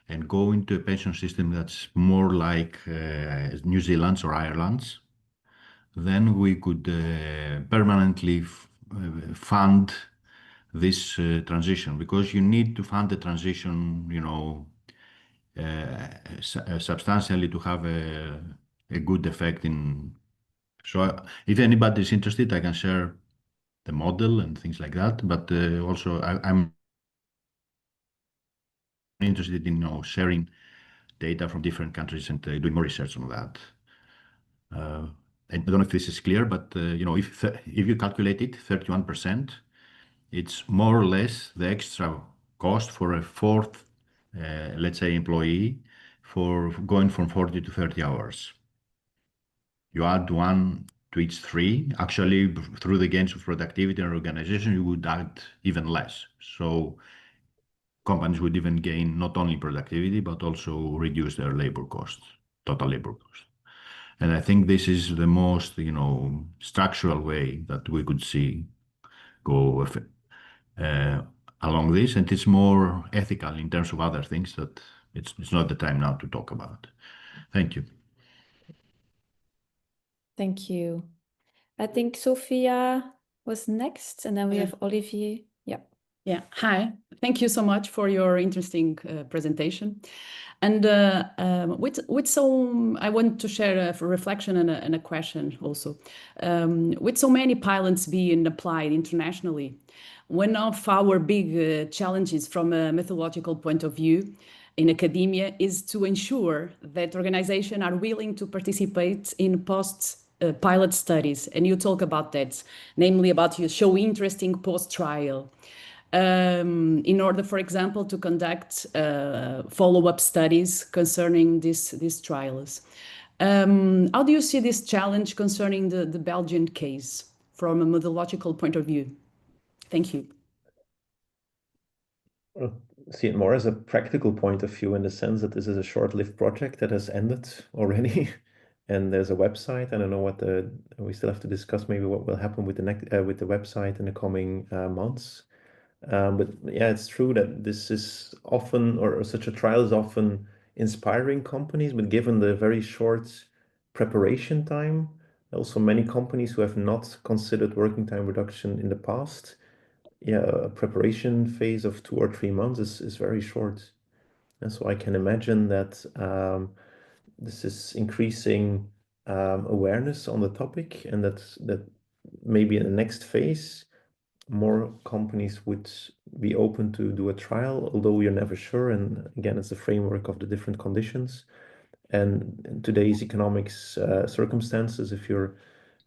and go into a pension system that's more like New Zealand's or Ireland's, then we could permanently fund this transition, because you need to fund the transition, substantially to have a good effect in. So if anybody is interested, I can share the model and things like that. But also I'm interested in sharing data from different countries and doing more research on that. I don't know if this is clear, but if you calculate it, 31%, it's more or less the extra cost for a fourth, let's say, employee for going from 40 to 30 hours. You add one to each three. Actually, through the gains of productivity and organization, you would add even less. So companies would even gain not only productivity, but also reduce their labor costs, total labor costs. And I think this is the most, structural way that we could see go along this. And it's more ethical in terms of other things that it's not the time now to talk about. Thank you. Thank you. I think Sophia was next, and then we have Olivier. Yeah. Yeah. Hi. Thank you so much for your interesting presentation. And I want to share a reflection and a question also. With so many pilots being applied internationally, one of our big challenges from a methodological point of view in academia is to ensure that organizations are willing to participate in pilot studies. And you talk about that, namely about you show interest in post-trial. In order, for example, to conduct follow-up studies concerning these trials. How do you see this challenge concerning the Belgian case from a methodological point of view? Thank you. Well, see it more as a practical point of view, in the sense that this is a short-lived project that has ended already. And there's a website. I don't know we still have to discuss maybe what will happen with the website in the coming months. But yeah, it's true that this is often, or such a trial is often inspiring companies, but given the very short preparation time, also many companies who have not considered working time reduction in the past, a preparation phase of 2 or 3 months is very short. And so I can imagine that this is increasing awareness on the topic, and that maybe in the next phase, more companies would be open to do a trial, although we are never sure. And again, it's the framework of the different conditions. And in today's economics circumstances, if you're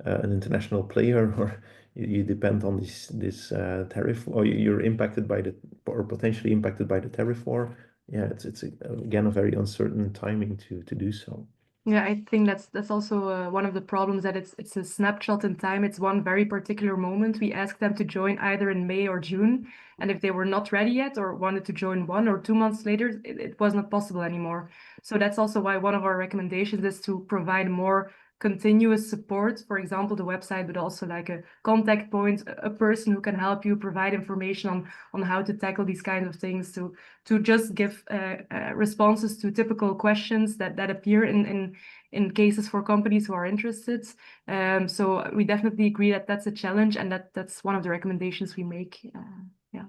an international player, or you depend on this tariff, or you're impacted by or potentially impacted by the tariff war, it's again a very uncertain timing to do so. Yeah, I think that's also one of the problems, that it's a snapshot in time. It's one very particular moment. We asked them to join either in May or June, and if they were not ready yet or wanted to join 1 or 2 months later, it was not possible anymore. So that's also why one of our recommendations is to provide more continuous support. For example, the website, but also like a contact point, a person who can help you provide information on how to tackle these kinds of things, to just give responses to typical questions that appear in cases for companies who are interested. So we definitely agree that that's a challenge, and that's one of the recommendations we make. Yeah.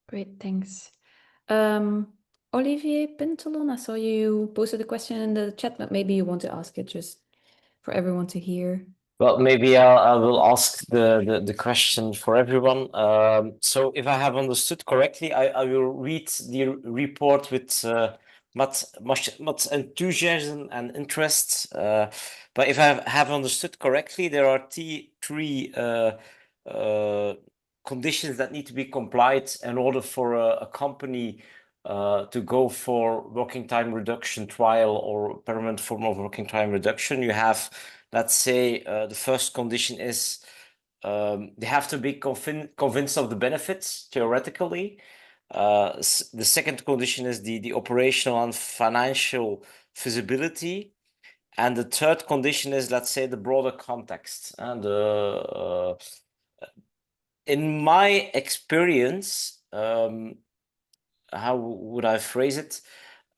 Great, thanks. Olivier Pintelon, I saw you posted a question in the chat, but maybe you want to ask it just for everyone to hear. Well, maybe I will ask the question for everyone. So if I have understood correctly, I will read the report with much enthusiasm and interest. But if I have understood correctly, there are three conditions that need to be complied in order for a company to go for working time reduction trial or permanent form of working time reduction. You have, let's say, the first condition is they have to be convinced of the benefits theoretically. The second condition is the operational and financial feasibility. And the third condition is, let's say, the broader context. And in my experience, how would I phrase it?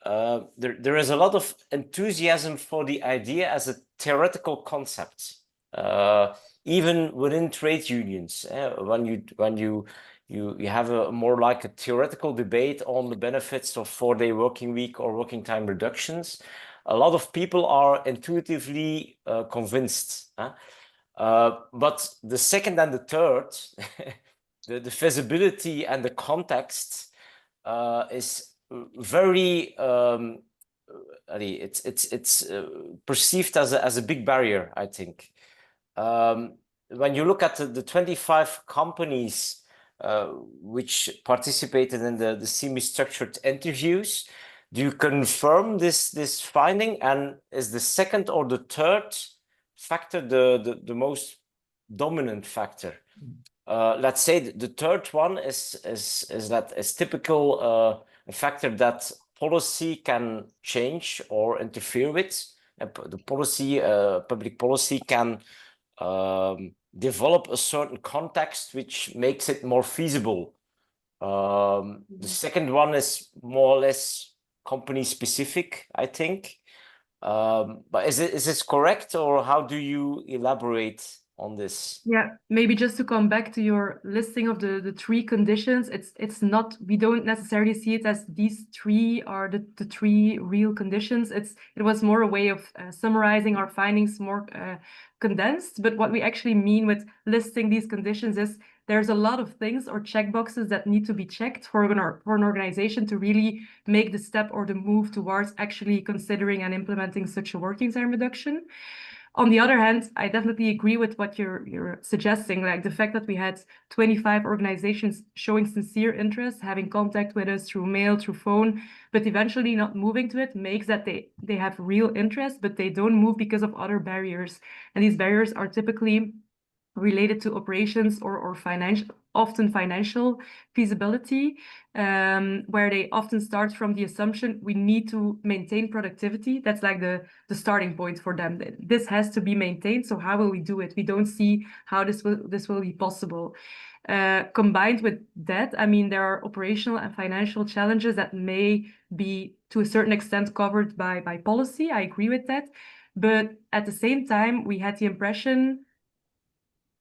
There is a lot of enthusiasm for the idea as a theoretical concept, even within trade unions. When you have a more like a theoretical debate on the benefits of 4-day working week or working time reductions, a lot of people are intuitively convinced. But the second and the third, the feasibility and the context is very it's perceived as a big barrier, I think. When you look at the 25 companies which participated in the semi-structured interviews, do you confirm this finding? And is the second or the third factor the most dominant factor? Let's say the third one is typical a factor that policy can change or interfere with. The policy, public policy can develop a certain context which makes it more feasible. The second one is more or less company specific, I think. But is this correct, or how do you elaborate on this? Yeah, maybe just to come back to your listing of the three conditions, it's not, we don't necessarily see it as these three are the three real conditions. It was more a way of summarizing our findings more condensed. But what we actually mean with listing these conditions is there's a lot of things or checkboxes that need to be checked for an organization to really make the step or the move towards actually considering and implementing such a working time reduction. On the other hand, I definitely agree with what you're suggesting, like the fact that we had 25 organizations showing sincere interest, having contact with us through mail, through phone, but eventually not moving to it makes that they have real interest, but they don't move because of other barriers. And these barriers are typically related to operations or often financial feasibility, where they often start from the assumption we need to maintain productivity. That's like the starting point for them. This has to be maintained. So how will we do it? We don't see how this will be possible. Combined with that, I mean, there are operational and financial challenges that may be to a certain extent covered by policy. I agree with that. But at the same time, we had the impression,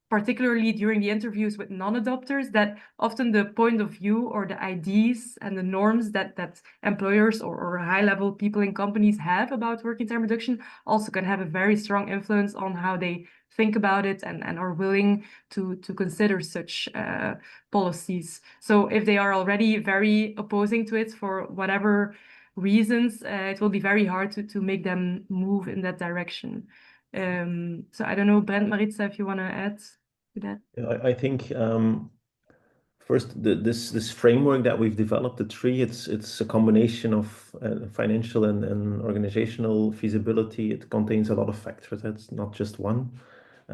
particularly during the interviews with non-adopters, that often the point of view or the ideas and the norms that employers or high-level people in companies have about working time reduction also can have a very strong influence on how they think about it and are willing to consider such policies. So if they are already very opposing to it for whatever reasons, it will be very hard to make them move in that direction. So I don't know, Brent, Maritza, if you want to add to that. I think First, this framework that we've developed, the tree, it's a combination of financial and organizational feasibility. It contains a lot of factors. That's not just one.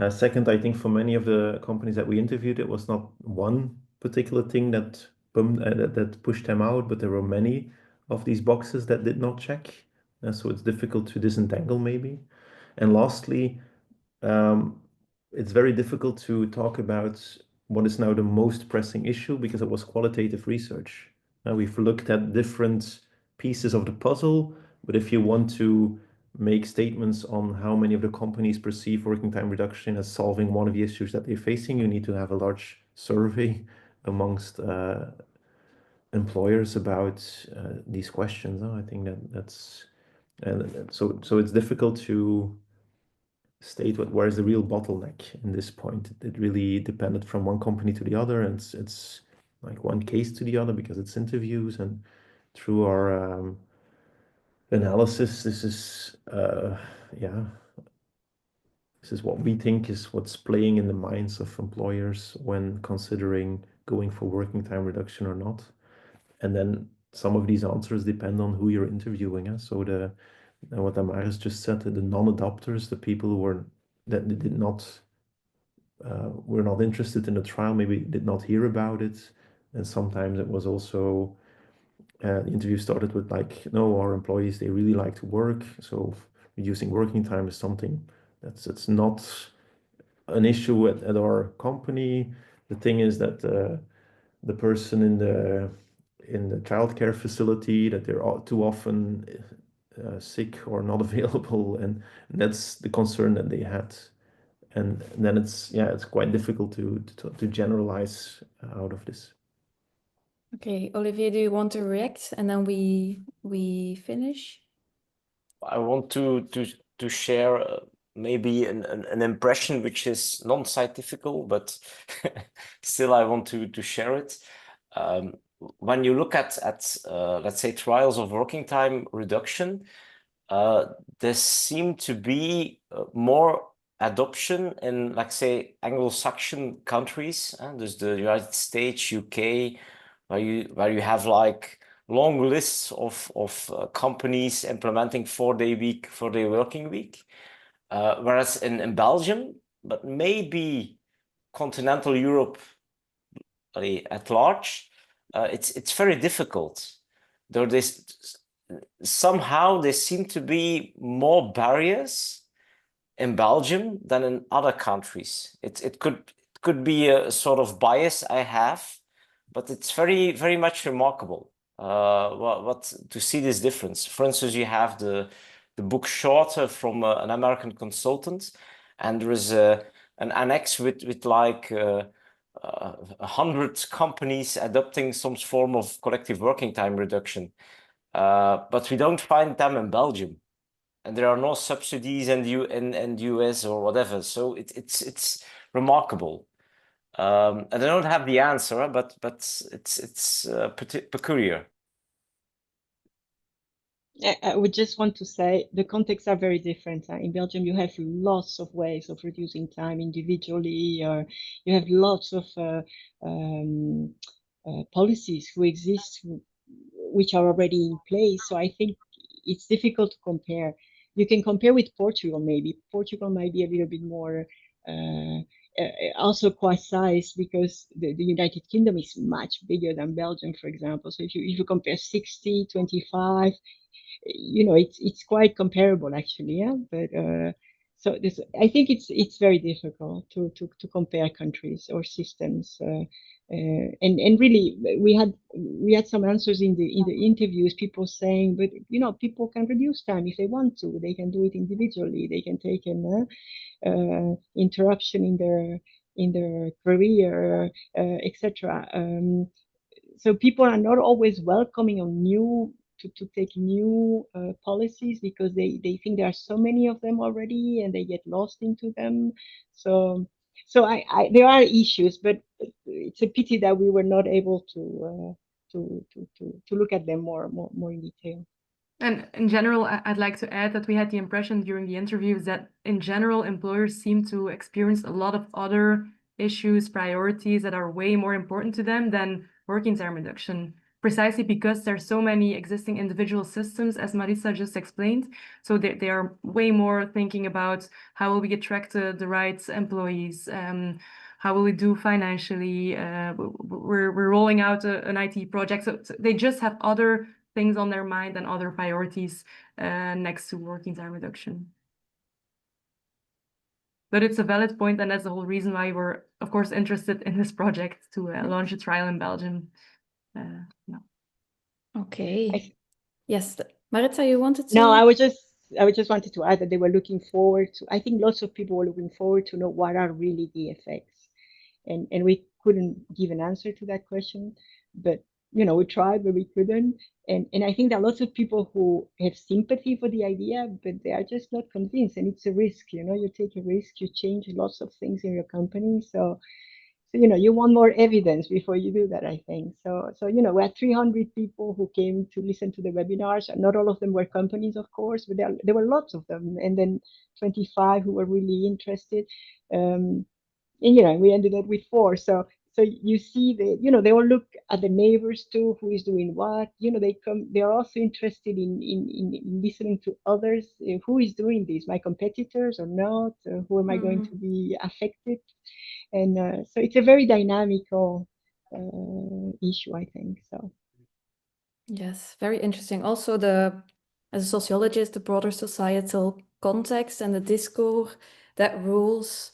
Second, I think for many of the companies that we interviewed, it was not one particular thing that pushed them out, but there were many of these boxes that did not check. So it's difficult to disentangle maybe. And lastly, it's very difficult to talk about what is now the most pressing issue because it was qualitative research. We've looked at different pieces of the puzzle, but if you want to make statements on how many of the companies perceive working time reduction as solving one of the issues that they're facing, you need to have a large survey amongst employers about these questions. I think that's so it's difficult to state where's the real bottleneck in this point. It really depended from one company to the other, and it's like one case to the other because it's interviews, and through our analysis, this is this is what we think is what's playing in the minds of employers when considering going for working time reduction or not. And then some of these answers depend on who you're interviewing. So what Damaris just said, the non-adopters, the people who were not interested in the trial, maybe did not hear about it. And sometimes it was also the interview started with like, no, our employees, they really like to work, so reducing working time is something that's not an issue at our company. The thing is that the person in the childcare facility, that they're too often sick or not available, and that's the concern that they had. And then it's quite difficult to generalize out of this. Okay, Olivier, do you want to react and then we finish? I want to share maybe an impression which is non-scientifical, but still I want to share it. When you look at let's say trials of working time reduction, there seem to be more adoption in, like, say, Anglo-Saxon countries. There's the United States, UK, where you have like long lists of companies implementing 4-day working week. Whereas in Belgium, but maybe continental Europe at large, it's very difficult. Though somehow there seem to be more barriers in Belgium than in other countries. It could be a sort of bias I have, but it's very, very much remarkable what to see this difference. For instance, you have the book Shorter from an American consultant, and there is an annex with like 100 companies adopting some form of collective working time reduction. But we don't find them in Belgium, and there are no subsidies in the US or whatever. So it's remarkable. And I don't have the answer, but it's peculiar. I would just want to say the contexts are very different. In Belgium, you have lots of ways of reducing time individually, or you have lots of policies who exist, which are already in place. So I think it's difficult to compare. You can compare with Portugal, maybe. Portugal might be a little bit more also quite size, because the United Kingdom is much bigger than Belgium, for example. So if you compare 60, 25, you know, it's quite comparable actually, yeah. But so this, I think it's very difficult to compare countries or systems. And really, we had some answers in the interviews. People saying, but you know, people can reduce time if they want to. They can do it individually. They can take an interruption in their career, etc. So people are not always welcoming on to take new policies, because they think there are so many of them already and they get lost into them. So there are issues, but it's a pity that we were not able to look at them more in detail. And in general, I'd like to add that we had the impression during the interviews that in general, employers seem to experience a lot of other issues, priorities that are way more important to them than working time reduction, precisely because there's so many existing individual systems, as Maritza just explained. So they are way more thinking about how will we attract the right employees, how will we do financially, we're rolling out an IT project. So they just have other things on their mind and other priorities next to working time reduction. But it's a valid point, and that's the whole reason why we're, of course, interested in this project to launch a trial in Belgium. Yeah. Okay. Yes, Maritza, you wanted to? No, I just wanted to add that they were looking forward to, I think lots of people were looking forward to know what are really the effects. And we couldn't give an answer to that question, but you know, we tried, but we couldn't. And I think there are lots of people who have sympathy for the idea, but they are just not convinced. And it's a risk, you know, you take a risk, you change lots of things in your company. So you know, you want more evidence before you do that, I think. So you know, we had 300 people who came to listen to the webinars, and not all of them were companies, of course, but there were lots of them, and then 25 who were really interested. And you know, we ended up with 4. So you see the, you know, they all look at the neighbors too, who is doing what, you know, they are also interested in listening to others. Who is doing this, my competitors or not? Who am I going to be affected? And so it's a very dynamical issue, I think. So Yes, very interesting. Also, as a sociologist, the broader societal context and the discourse that rules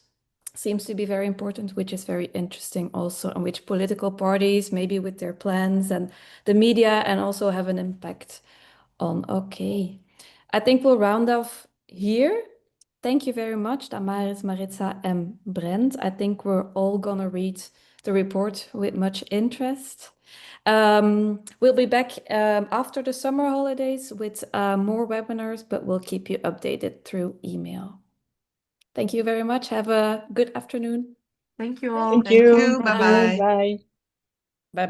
seems to be very important, which is very interesting also, and which political parties, maybe with their plans and the media, and also have an impact on. Okay, I think we'll round off here. Thank you very much, Damaris, Maritza, and Brent. I think we're all gonna read the report with much interest. We'll be back after the summer holidays with more webinars, but we'll keep you updated through email. Thank you very much. Have a good afternoon. Thank you all. thank you. Bye-bye. Bye.